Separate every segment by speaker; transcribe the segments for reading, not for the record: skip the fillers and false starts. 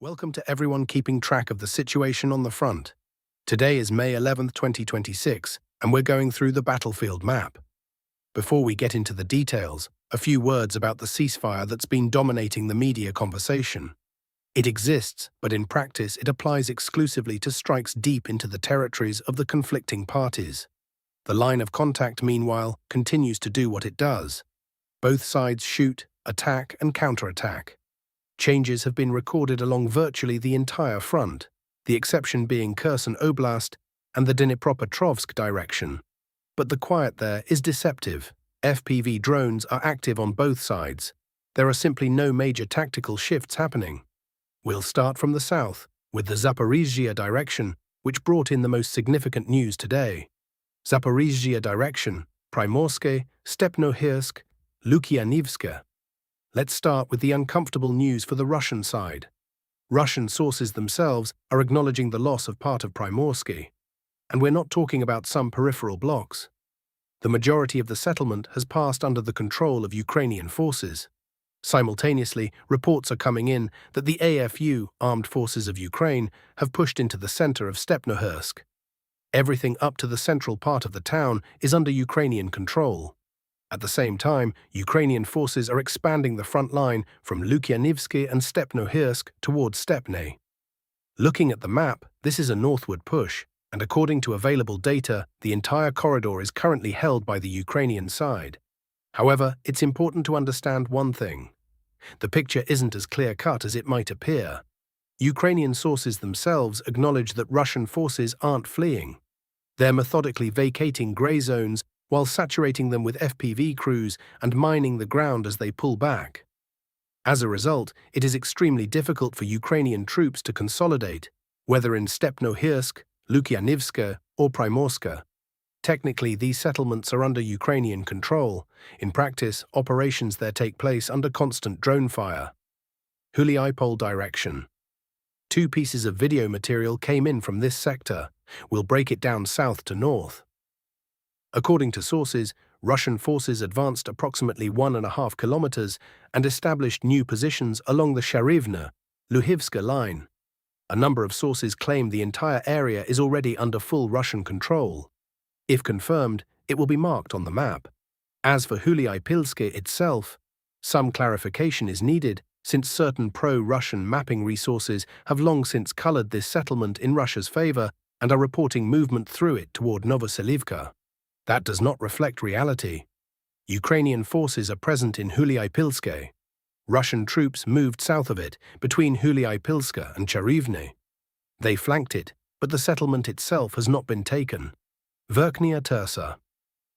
Speaker 1: Welcome to everyone keeping track of the situation on the front. Today is May 11th, 2026, and we're going through the battlefield map. Before we get into the details, a few words about the ceasefire that's been dominating the media conversation. It exists, but in practice it applies exclusively to strikes deep into the territories of the conflicting parties. The line of contact, meanwhile, continues to do what it does. Both sides shoot, attack, and counterattack. Changes have been recorded along virtually the entire front, the exception being Kherson Oblast and the Dnipropetrovsk direction. But the quiet there is deceptive. FPV drones are active on both sides. There are simply no major tactical shifts happening. We'll start from the south, with the Zaporizhzhia direction, which brought in the most significant news today. Zaporizhzhia direction, Primorske, Stepnohirsk, Lukianivska. Let's start with the uncomfortable news for the Russian side. Russian sources themselves are acknowledging the loss of part of Primorske. And we're not talking about some peripheral blocks. The majority of the settlement has passed under the control of Ukrainian forces. Simultaneously, reports are coming in that the AFU, Armed Forces of Ukraine, have pushed into the center of Stepnohirsk. Everything up to the central part of the town is under Ukrainian control. At the same time, Ukrainian forces are expanding the front line from Lukianivsky and Stepnohirsk towards Stepne. Looking at the map, this is a northward push, and according to available data, the entire corridor is currently held by the Ukrainian side. However, it's important to understand one thing. The picture isn't as clear-cut as it might appear. Ukrainian sources themselves acknowledge that Russian forces aren't fleeing. They're methodically vacating grey zones while saturating them with FPV crews and mining the ground as they pull back. As a result, it is extremely difficult for Ukrainian troops to consolidate, whether in Stepnohirsk, Lukianivska, or Primorska. Technically, these settlements are under Ukrainian control. In practice, operations there take place under constant drone fire. Huliaipole direction. Two pieces of video material came in from this sector. We'll break it down south to north. According to sources, Russian forces advanced approximately 1.5 kilometers and established new positions along the Sharivna-Luhivska line. A number of sources claim the entire area is already under full Russian control. If confirmed, it will be marked on the map. As for Huliaipolske itself, some clarification is needed since certain pro-Russian mapping resources have long since colored this settlement in Russia's favor and are reporting movement through it toward Novoselivka. That does not reflect reality. Ukrainian forces are present in Huliaipolske. Russian troops moved south of it, between Huliaipolske and Charivne. They flanked it, but the settlement itself has not been taken. Verkhnya Tursa.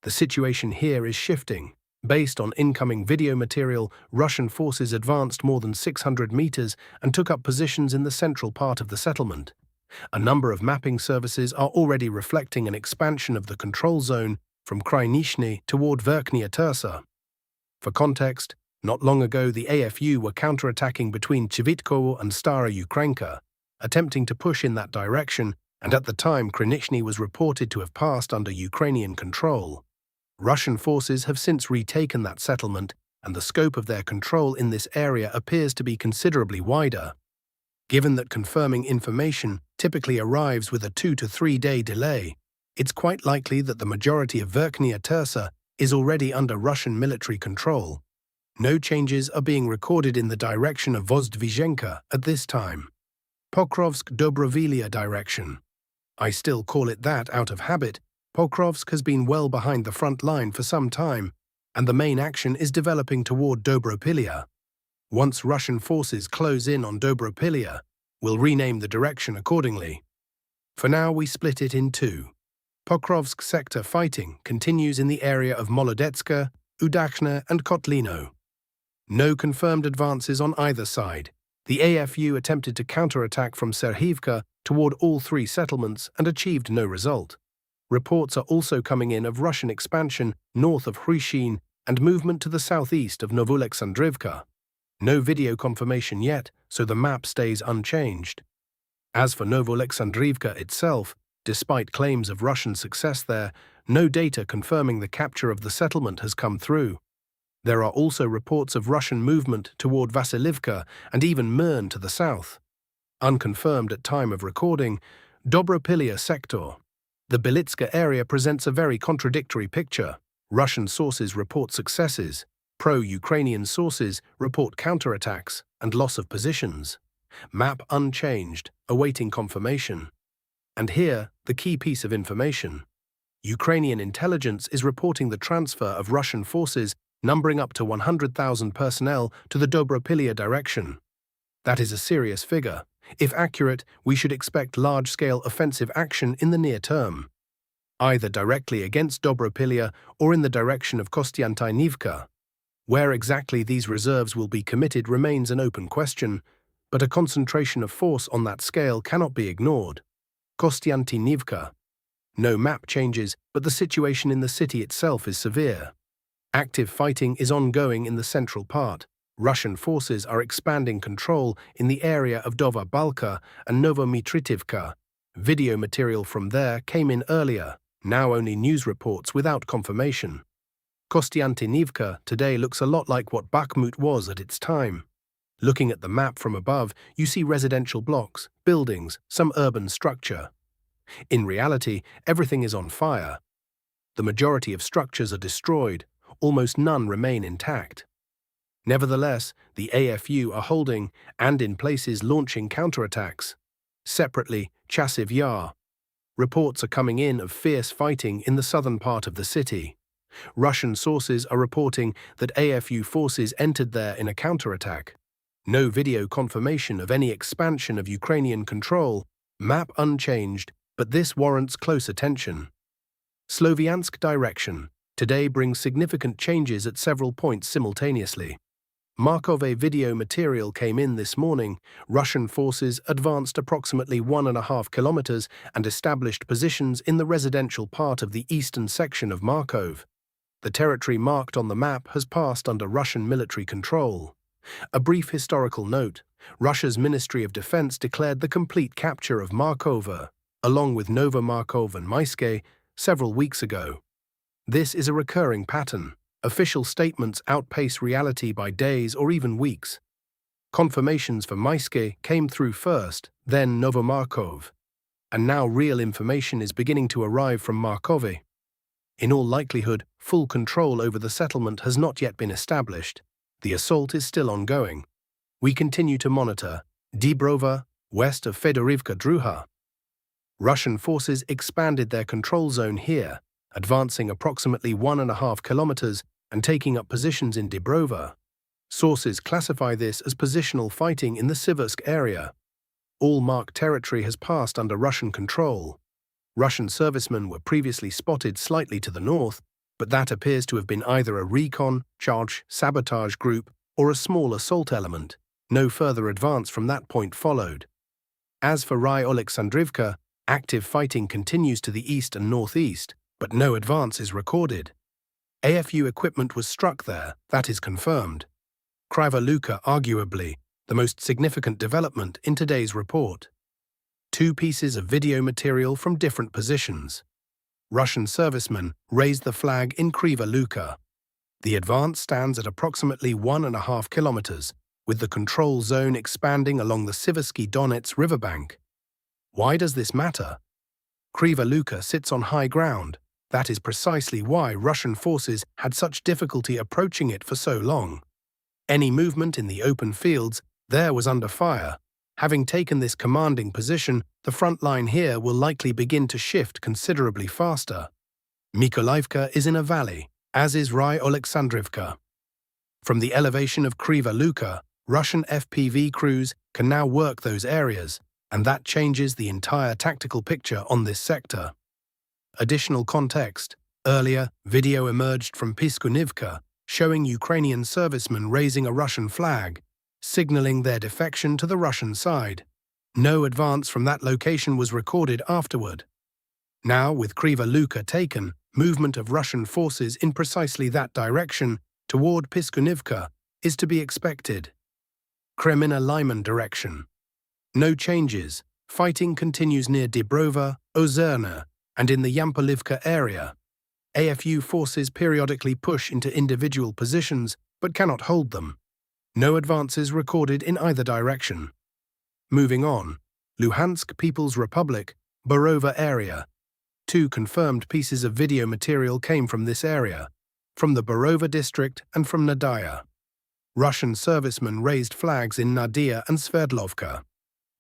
Speaker 1: The situation here is shifting. Based on incoming video material, Russian forces advanced more than 600 meters and took up positions in the central part of the settlement. A number of mapping services are already reflecting an expansion of the control zone from Krynishny toward Verkhnya Tursa. For context, not long ago the AFU were counterattacking between Chivitkovo and Stara Ukrainka, attempting to push in that direction, and at the time Krynishny was reported to have passed under Ukrainian control. Russian forces have since retaken that settlement, and the scope of their control in this area appears to be considerably wider. Given that confirming information typically arrives with a 2 to 3 day delay, it's quite likely that the majority of Verkhnya Tursa is already under Russian military control. No changes are being recorded in the direction of Vozdvizhenka at this time. Pokrovsk-Dobrovolya direction. I still call it that out of habit. Pokrovsk has been well behind the front line for some time, and the main action is developing toward Dobropilya. Once Russian forces close in on Dobropilya, we'll rename the direction accordingly. For now, we split it in two. Pokrovsk sector fighting continues in the area of Molodetska, Udachna, and Kotlino. No confirmed advances on either side. The AFU attempted to counterattack from Serhivka toward all three settlements and achieved no result. Reports are also coming in of Russian expansion north of Hryshin and movement to the southeast of Novoalexandrivka. No video confirmation yet, so the map stays unchanged. As for Novoalexandrivka itself, despite claims of Russian success there, no data confirming the capture of the settlement has come through. There are also reports of Russian movement toward Vasilivka and even Mern to the south. Unconfirmed at time of recording, Dobropilya sector. The Belitska area presents a very contradictory picture. Russian sources report successes, pro-Ukrainian sources report counterattacks and loss of positions. Map unchanged, awaiting confirmation. And here, the key piece of information. Ukrainian intelligence is reporting the transfer of Russian forces numbering up to 100,000 personnel to the Dobropilya direction. That is a serious figure. If accurate, we should expect large-scale offensive action in the near term, either directly against Dobropilya or in the direction of Kostiantynivka. Where exactly these reserves will be committed remains an open question, but a concentration of force on that scale cannot be ignored. Kostiantynivka. No map changes, but the situation in the city itself is severe. Active fighting is ongoing in the central part. Russian forces are expanding control in the area of Nova Balka and Novomitritivka. Video material from there came in earlier, now only news reports without confirmation. Kostiantynivka today looks a lot like what Bakhmut was at its time. Looking at the map from above, you see residential blocks, buildings, some urban structure. In reality, everything is on fire. The majority of structures are destroyed, almost none remain intact. Nevertheless, the AFU are holding and in places launching counterattacks. Separately, Chasiv Yar. Reports are coming in of fierce fighting in the southern part of the city. Russian sources are reporting that AFU forces entered there in a counterattack. No video confirmation of any expansion of Ukrainian control, map unchanged, but this warrants close attention. Sloviansk direction today brings significant changes at several points simultaneously. Markove video material came in this morning. Russian forces advanced approximately 1.5 kilometers and established positions in the residential part of the eastern section of Markove. The territory marked on the map has passed under Russian military control. A brief historical note: Russia's Ministry of Defense declared the complete capture of Markove, along with Novomarkov and Maiske, several weeks ago. This is a recurring pattern. Official statements outpace reality by days or even weeks. Confirmations for Maiske came through first, then Novomarkov. And now real information is beginning to arrive from Markove. In all likelihood, full control over the settlement has not yet been established. The assault is still ongoing. We continue to monitor Dibrova, west of Fedorivka Druha. Russian forces expanded their control zone here, advancing approximately 1.5 kilometers and taking up positions in Dibrova. Sources classify this as positional fighting in the Siversk area. All marked territory has passed under Russian control. Russian servicemen were previously spotted slightly to the north, but that appears to have been either a recon, charge, sabotage group, or a small assault element. No further advance from that point followed. As for Huliaipole, active fighting continues to the east and northeast, but no advance is recorded. AFU equipment was struck there, that is confirmed. Kryva Luka, arguably, the most significant development in today's report. Two pieces of video material from different positions. Russian servicemen raised the flag in Kryva Luka. The advance stands at approximately 1.5 kilometers, with the control zone expanding along the Siversky Donets riverbank. Why does this matter? Kryva Luka sits on high ground. That is precisely why Russian forces had such difficulty approaching it for so long. Any movement in the open fields there was under fire. Having taken this commanding position, the front line here will likely begin to shift considerably faster. Mykolaiivka is in a valley, as is Huliaipole. From the elevation of Kryva Luka, Russian FPV crews can now work those areas, and that changes the entire tactical picture on this sector. Additional context: earlier, video emerged from Piskunivka showing Ukrainian servicemen raising a Russian flag, signaling their defection to the Russian side. No advance from that location was recorded afterward. Now, with Kryva Luka taken, movement of Russian forces in precisely that direction, toward Piskunivka, is to be expected. Kreminna-Lyman direction. No changes. Fighting continues near Dibrova, Ozerna, and in the Yampolivka area. AFU forces periodically push into individual positions, but cannot hold them. No advances recorded in either direction. Moving on, Luhansk People's Republic, Borova area. 2 confirmed pieces of video material came from this area, from the Borova district and from Nadia. Russian servicemen raised flags in Nadia and Sverdlovka,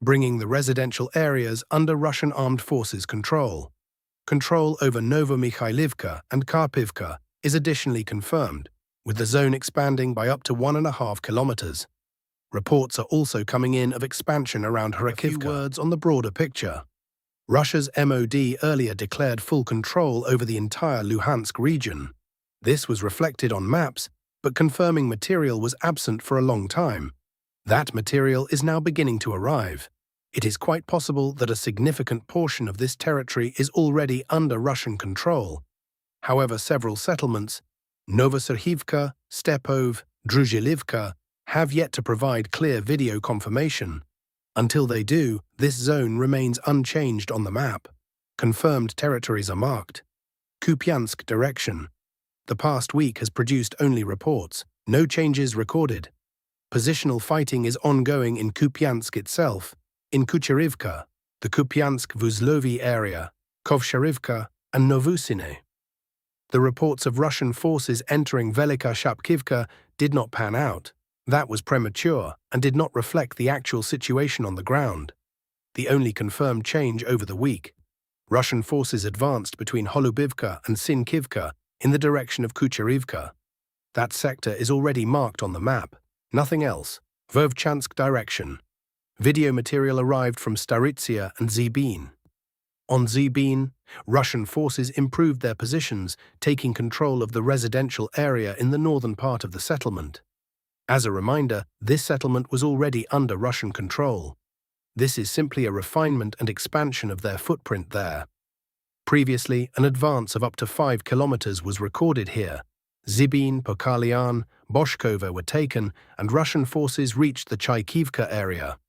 Speaker 1: bringing the residential areas under Russian armed forces control. Control over Novomikhailivka and Karpivka is additionally confirmed, with the zone expanding by up to 1.5 kilometers. Reports are also coming in of expansion around Huliaipole. A few words on the broader picture. Russia's MOD earlier declared full control over the entire Luhansk region. This was reflected on maps, but confirming material was absent for a long time. That material is now beginning to arrive. It is quite possible that a significant portion of this territory is already under Russian control. However, several settlements, Novosarhivka, Stepov, Druzhilivka, have yet to provide clear video confirmation. Until they do, this zone remains unchanged on the map. Confirmed territories are marked. Kupiansk direction. The past week has produced only reports, no changes recorded. Positional fighting is ongoing in Kupiansk itself, in Kucherivka, the Kupiansk-Vuzlovi area, Kovsharivka, and Novusine. The reports of Russian forces entering Velika Shapkivka did not pan out. That was premature and did not reflect the actual situation on the ground. The only confirmed change over the week. Russian forces advanced between Holubivka and Sinkivka in the direction of Kucherivka. That sector is already marked on the map. Nothing else. Vovchansk direction. Video material arrived from Zaporizhzhia and Zbin. On Zbin, Russian forces improved their positions, taking control of the residential area in the northern part of the settlement. As a reminder, this settlement was already under Russian control. This is simply a refinement and expansion of their footprint there. Previously, an advance of up to 5 kilometers was recorded here. Zbin, Pokalian, Boshkova were taken, and Russian forces reached the Chaikivka area.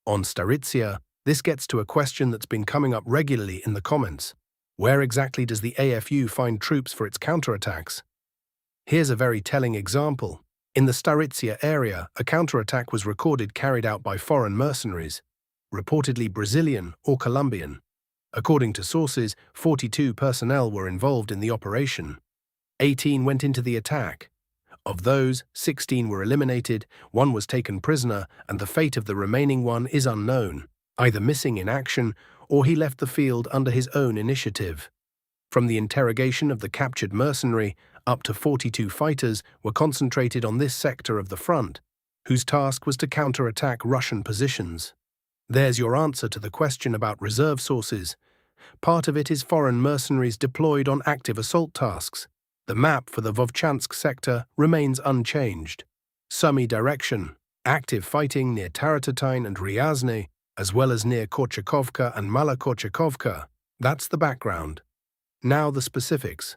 Speaker 1: On Zaporizhzhia, this gets to a question that's been coming up regularly in the comments. Where exactly does the AFU find troops for its counterattacks? Here's a very telling example. In the Zaporizhzhia area, a counterattack was recorded carried out by foreign mercenaries, reportedly Brazilian or Colombian. According to sources, 42 personnel were involved in the operation. 18 went into the attack. Of those, 16 were eliminated, 1 was taken prisoner, and the fate of the remaining 1 is unknown, either missing in action or he left the field under his own initiative. From the interrogation of the captured mercenary, up to 42 fighters were concentrated on this sector of the front, whose task was to counterattack Russian positions. There's your answer to the question about reserve sources. Part of it is foreign mercenaries deployed on active assault tasks. The map for the Vovchansk sector remains unchanged. Sumy direction, active fighting near Taratatine and Ryazne, as well as near Korchakovka and Malokorchakovka. That's the background. Now the specifics.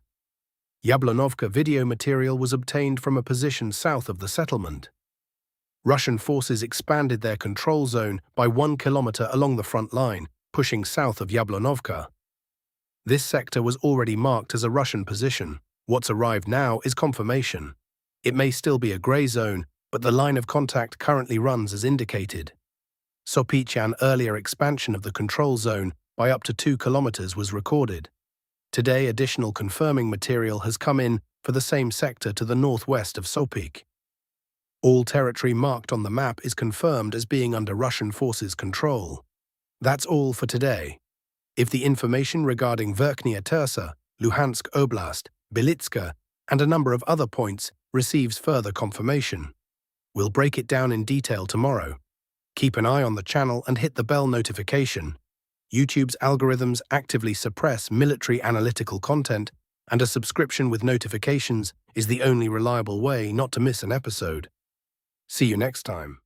Speaker 1: Yablonovka video material was obtained from a position south of the settlement. Russian forces expanded their control zone by 1 kilometer along the front line, pushing south of Yablonovka. This sector was already marked as a Russian position. What's arrived now is confirmation. It may still be a grey zone, but the line of contact currently runs as indicated. Sopichan earlier expansion of the control zone by up to 2 kilometers was recorded. Today, additional confirming material has come in for the same sector to the northwest of Sopik. All territory marked on the map is confirmed as being under Russian forces' control. That's all for today. If the information regarding Verkhnya Tursa, Luhansk Oblast, Belitska, and a number of other points receives further confirmation, we'll break it down in detail tomorrow. Keep an eye on the channel and hit the bell notification. YouTube's algorithms actively suppress military analytical content, and a subscription with notifications is the only reliable way not to miss an episode. See you next time.